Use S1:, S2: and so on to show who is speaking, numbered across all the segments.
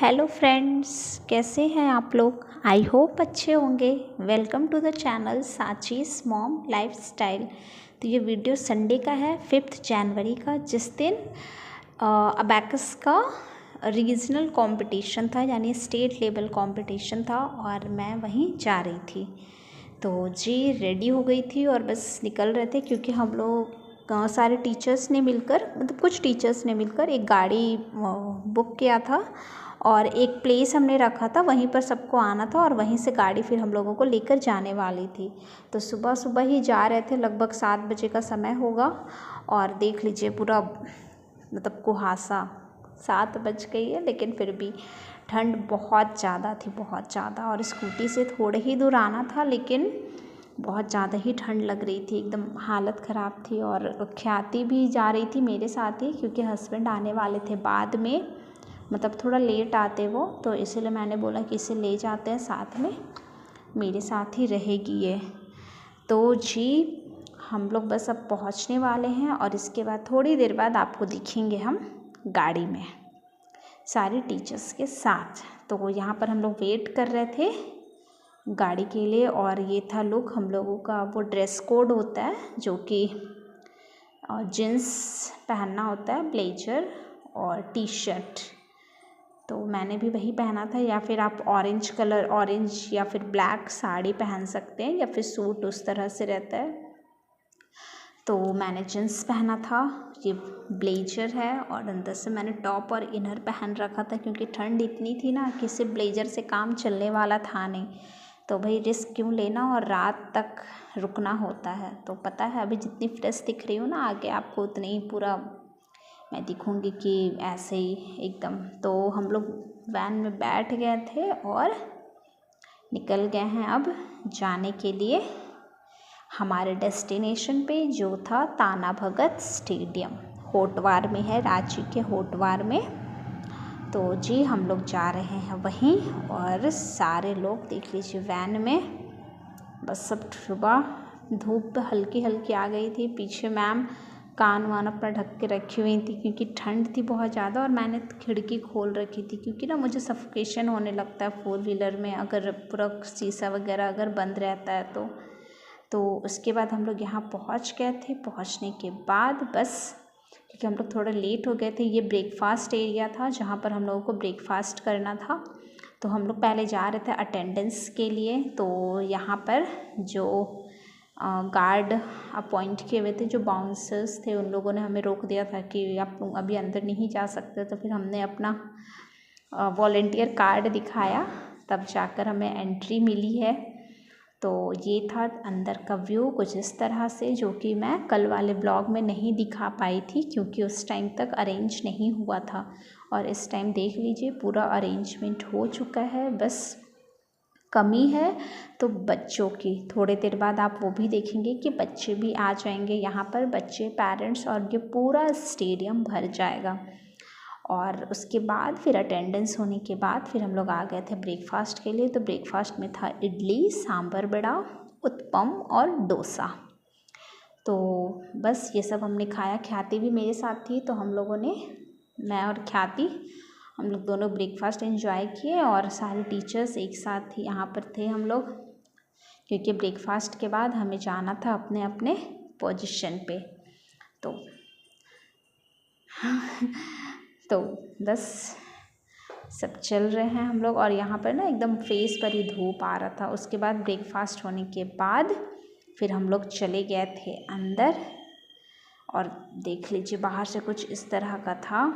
S1: Hello friends, कैसे हैं आप लोग। आई होप अच्छे होंगे। Welcome to the channel Sachi's mom lifestyle. तो ये वीडियो संडे का है, 5 जनवरी का, जिस दिन अबैकस का रीजनल कंपटीशन था, यानी स्टेट लेवल कंपटीशन था और मैं वहीं जा रही थी। तो जी रेडी हो गई थी और बस निकल रहे थे, क्योंकि हम लोग सारे टीचर्स ने मिलकर, मतलब कुछ टीचर्स ने मिलकर एक गाड़ी बुक किया था और एक प्लेस हमने रखा था, वहीं पर सबको आना था और वहीं से गाड़ी फिर हम लोगों को लेकर जाने वाली थी। तो सुबह सुबह ही जा रहे थे, लगभग 7 बजे का समय होगा और देख लीजिए पूरा मतलब कुहासा। 7 बज गई है लेकिन फिर भी ठंड बहुत ज़्यादा थी, बहुत ज़्यादा। और स्कूटी से थोड़े ही दूर आना था लेकिन बहुत ज़्यादा ही ठंड लग रही थी, एकदम हालत ख़राब थी। और ख्याति भी जा रही थी मेरे साथ ही, क्योंकि हस्बैंड आने वाले थे बाद में, मतलब थोड़ा लेट आते वो, तो इसीलिए मैंने बोला कि इसे ले जाते हैं साथ में, मेरे साथ ही रहेगी ये। तो जी हम लोग बस अब पहुंचने वाले हैं और इसके बाद थोड़ी देर बाद आपको दिखेंगे हम गाड़ी में सारे टीचर्स के साथ। तो यहाँ पर हम लोग वेट कर रहे थे गाड़ी के लिए और ये था लुक हम लोगों का। वो ड्रेस कोड होता है जो कि जीन्स पहनना होता है, ब्लेजर और टी शर्ट। तो मैंने भी वही पहना था, या फिर आप ऑरेंज कलर, ऑरेंज या फिर ब्लैक साड़ी पहन सकते हैं, या फिर सूट उस तरह से रहता है। तो मैंने जीन्स पहना था, ये ब्लेजर है और अंदर से मैंने टॉप और इनर पहन रखा था, क्योंकि ठंड इतनी थी ना कि सिर्फ ब्लेजर से काम चलने वाला था नहीं। तो भाई रिस्क क्यों लेना, और रात तक रुकना होता है। तो पता है अभी जितनी फ्रेश दिख रही हूँ ना, आगे आपको उतनी ही पूरा मैं दिखूँगी कि ऐसे ही एकदम। तो हम लोग वैन में बैठ गए थे और निकल गए हैं अब जाने के लिए हमारे डेस्टिनेशन पे, जो था ताना भगत स्टेडियम, होटवार में है, रांची के होटवार में। तो जी हम लोग जा रहे हैं वहीं और सारे लोग देख लीजिए वैन में। बस सब सुबह धूप हल्की हल्की आ गई थी, पीछे मैम कान वान अपना ढक के रखी हुई थी, क्योंकि ठंड थी बहुत ज़्यादा। और मैंने खिड़की खोल रखी थी, क्योंकि ना मुझे सफोकेशन होने लगता है 4 व्हीलर में, अगर पूरा शीशा वगैरह अगर बंद रहता है तो उसके बाद हम लोग यहाँ पहुँच गए थे। पहुँचने के बाद बस, क्योंकि हम लोग थोड़ा लेट हो गए थे, ये ब्रेकफास्ट एरिया था जहाँ पर हम लोगों को ब्रेकफास्ट करना था। तो हम लोग पहले जा रहे थे अटेंडेंस के लिए। तो यहाँ पर जो गार्ड अपॉइंट किए हुए थे, जो बाउंसर्स थे, उन लोगों ने हमें रोक दिया था कि आप अभी अंदर नहीं जा सकते। तो फिर हमने अपना वॉलेंटियर कार्ड दिखाया, तब जाकर हमें एंट्री मिली है। तो ये था अंदर का व्यू कुछ इस तरह से, जो कि मैं कल वाले ब्लॉग में नहीं दिखा पाई थी, क्योंकि उस टाइम तक अरेंज नहीं हुआ था। और इस टाइम देख लीजिए पूरा अरेंजमेंट हो चुका है, बस कमी है तो बच्चों की। थोड़ी देर बाद आप वो भी देखेंगे कि बच्चे भी आ जाएंगे यहाँ पर, बच्चे, पेरेंट्स, और ये पूरा स्टेडियम भर जाएगा। और उसके बाद फिर अटेंडेंस होने के बाद फिर हम लोग आ गए थे ब्रेकफास्ट के लिए। तो ब्रेकफास्ट में था इडली, सांभर वड़ा, उत्पम और डोसा। तो बस ये सब हमने खाया। ख्याति भी मेरे साथ थी, तो हम लोगों ने, मैं और ख्याति, हम लोग दोनों ब्रेकफास्ट एंजॉय किए और सारे टीचर्स एक साथ ही यहाँ पर थे हम लोग, क्योंकि ब्रेकफास्ट के बाद हमें जाना था अपने अपने पोजीशन पे। तो बस सब चल रहे हैं हम लोग। और यहाँ पर ना एकदम फेस पर ही धूप आ रहा था। उसके बाद ब्रेकफास्ट होने के बाद फिर हम लोग चले गए थे अंदर, और देख लीजिए बाहर से कुछ इस तरह का था।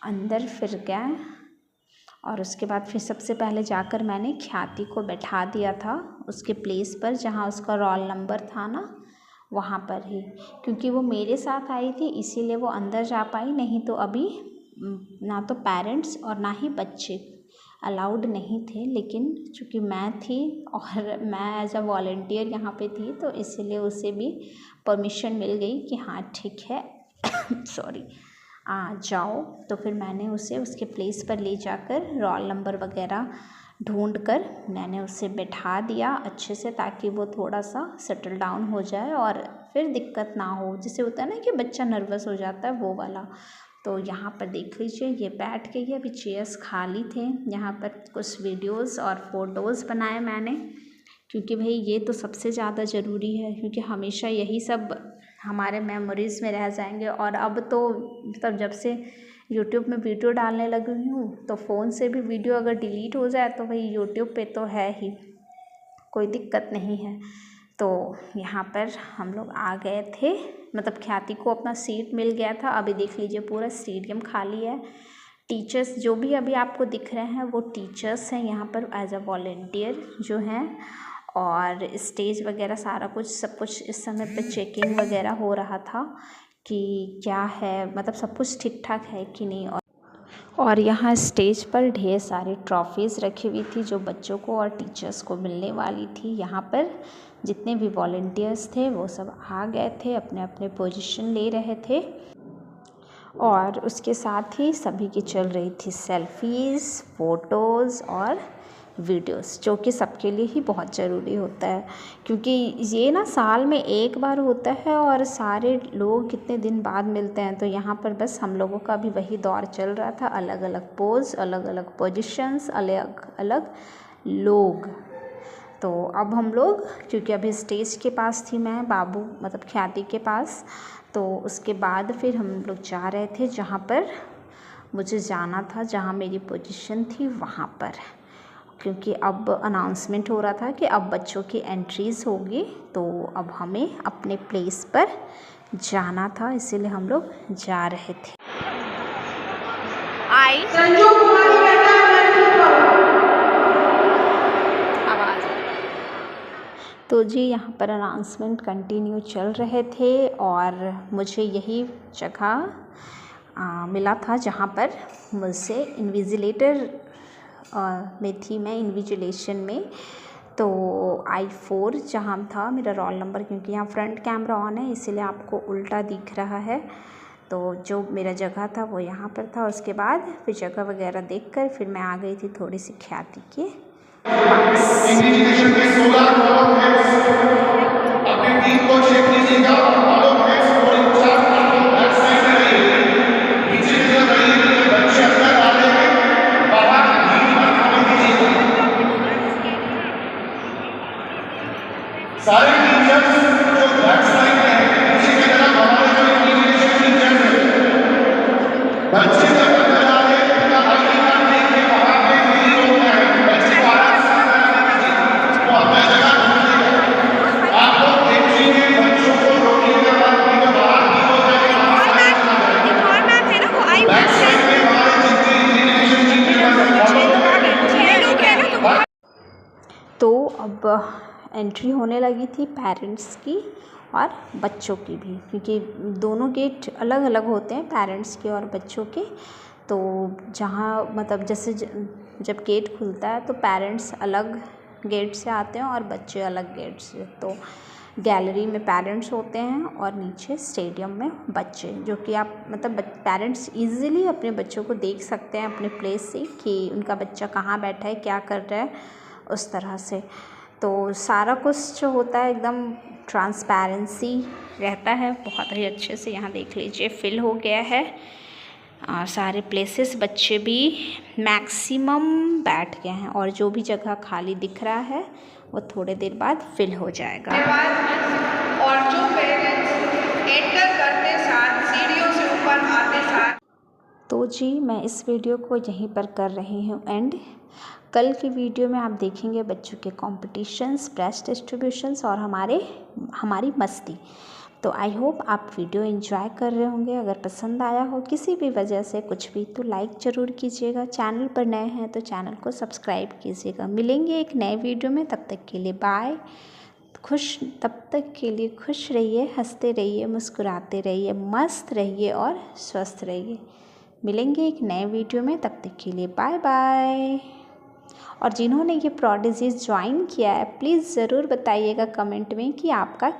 S1: अंदर फिर गए और उसके बाद फिर सबसे पहले जाकर मैंने ख्याति को बैठा दिया था उसके प्लेस पर, जहाँ उसका रोल नंबर था ना, वहाँ पर ही। क्योंकि वो मेरे साथ आई थी इसीलिए वो अंदर जा पाई, नहीं तो अभी ना तो पेरेंट्स और ना ही बच्चे अलाउड नहीं थे। लेकिन चूँकि मैं थी और मैं एज अ वॉलंटियर यहाँ पे थी, तो इसीलिए उसे भी परमिशन मिल गई कि हाँ ठीक है सॉरी आ जाओ। तो फिर मैंने उसे उसके प्लेस पर ले जाकर रोल नंबर वगैरह ढूंढ कर मैंने उसे बैठा दिया अच्छे से, ताकि वो थोड़ा सा सेटल डाउन हो जाए और फिर दिक्कत ना हो। जैसे होता है ना कि बच्चा नर्वस हो जाता है, वो वाला। तो यहाँ पर देख लीजिए ये बैठ गई है, अभी चेयर्स खाली थे। यहाँ पर कुछ वीडियोस और फोटोज़ बनाए मैंने, क्योंकि भाई ये तो सबसे ज़्यादा ज़रूरी है, क्योंकि हमेशा यही सब हमारे मेमोरीज़ में रह जाएंगे। और अब तो मतलब जब से यूट्यूब में वीडियो डालने लगी हूँ तो फ़ोन से भी वीडियो अगर डिलीट हो जाए तो भाई यूट्यूब पे तो है ही, कोई दिक्कत नहीं है। तो यहाँ पर हम लोग आ गए थे, मतलब ख्याति को अपना सीट मिल गया था। अभी देख लीजिए पूरा स्टेडियम खाली है। टीचर्स जो भी अभी आपको दिख रहे हैं वो टीचर्स हैं यहाँ पर एज अ वॉलेंटियर जो हैं, और स्टेज वगैरह सारा कुछ सब कुछ इस समय पे चेकिंग वगैरह हो रहा था कि क्या है, मतलब सब कुछ ठीक ठाक है कि नहीं। और यहाँ स्टेज पर ढेर सारी ट्रॉफीज़ रखी हुई थी जो बच्चों को और टीचर्स को मिलने वाली थी। यहाँ पर जितने भी वॉलेंटियर्स थे वो सब आ गए थे, अपने अपने पोजीशन ले रहे थे, और उसके साथ ही सभी की चल रही थी सेल्फीज़, फ़ोटोज़ और वीडियोस, जो कि सबके लिए ही बहुत ज़रूरी होता है, क्योंकि ये ना साल में एक बार होता है और सारे लोग कितने दिन बाद मिलते हैं। तो यहाँ पर बस हम लोगों का भी वही दौर चल रहा था, अलग अलग पोज, अलग अलग पोजीशंस, अलग अलग लोग। तो अब हम लोग, क्योंकि अभी स्टेज के पास थी मैं, बाबू मतलब ख्याति के पास, तो उसके बाद फिर हम लोग जा रहे थे जहाँ पर मुझे जाना था, जहाँ मेरी पोजीशन थी वहाँ पर, क्योंकि अब अनाउंसमेंट हो रहा था कि अब बच्चों की एंट्रीज़ होगी। तो अब हमें अपने प्लेस पर जाना था, इसीलिए हम लोग जा रहे थे। तो जी यहाँ पर अनाउंसमेंट कंटिन्यू चल रहे थे, और मुझे यही जगह मिला था जहाँ पर मुझसे इन्विजिलेटर में थी मैं, इन्विजिलेशन में। तो I4 जहाँ था मेरा रोल नंबर, क्योंकि यहाँ फ्रंट कैमरा ऑन है इसीलिए आपको उल्टा दिख रहा है। तो जो मेरा जगह था वो यहाँ पर था। उसके बाद फिर जगह वगैरह देखकर फिर मैं आ गई थी थोड़ी सी ख्याति के
S2: सारे टीचर्स जो बैक साइड में हैं, उसी की तरफ हमारे जो इन्विजिलेशन टीचर्स हैं, बच्चे जब अंदर आ रहे हैं उनका आईडी कार्ड देख के वहाँ पे नहीं होता है, बच्चे को आराम से वो अपना जगह ढूंढ लेगा। आप लोग देखिए बच्चों को रोकिएगा मत, नहीं तो बाहर नहीं हो जाएगा। बैक साइड में हमारे जितने इन्विजिलेशन टीचर्स हैं।
S1: तो अब एंट्री होने लगी थी पेरेंट्स की और बच्चों की भी, क्योंकि दोनों गेट अलग अलग होते हैं, पेरेंट्स के और बच्चों के। तो जहाँ मतलब जैसे जब गेट खुलता है तो पेरेंट्स अलग गेट से आते हैं और बच्चे अलग गेट से। तो गैलरी में पेरेंट्स होते हैं और नीचे स्टेडियम में बच्चे, जो कि आप मतलब पेरेंट्स इजीली अपने बच्चों को देख सकते हैं अपने प्लेस से कि उनका बच्चा कहाँ बैठा है, क्या कर रहा है, उस तरह से। तो सारा कुछ जो होता है एकदम ट्रांसपेरेंसी रहता है, बहुत ही अच्छे से यहाँ देख लीजिए फिल हो गया है सारे प्लेसेस। बच्चे भी मैक्सिमम बैठ गए हैं, और जो भी जगह खाली दिख रहा है वो थोड़े देर बाद फिल हो जाएगा।
S3: और जो पेरेंट्स एंटर करते साथ सीढ़ियों से ऊपर आते साथ।
S1: तो जी मैं इस वीडियो को यहीं पर कर रही हूँ एंड। कल की वीडियो में आप देखेंगे बच्चों के कॉम्पिटिशन्स, प्राइज डिस्ट्रीब्यूशंस और हमारी मस्ती। तो आई होप आप वीडियो एंजॉय कर रहे होंगे। अगर पसंद आया हो किसी भी वजह से कुछ भी तो लाइक ज़रूर कीजिएगा। चैनल पर नए हैं तो चैनल को सब्सक्राइब कीजिएगा। मिलेंगे एक नए वीडियो में, तब तक के लिए बाय। तब तक के लिए खुश रहिए, हंसते रहिए, मुस्कुराते रहिए, मस्त रहिए और स्वस्थ रहिए। मिलेंगे एक नए वीडियो में, तब तक के लिए बाय बाय। और जिन्होंने ये प्रोडिजीज ज्वाइन किया है प्लीज़ ज़रूर बताइएगा कमेंट में कि आपका क्या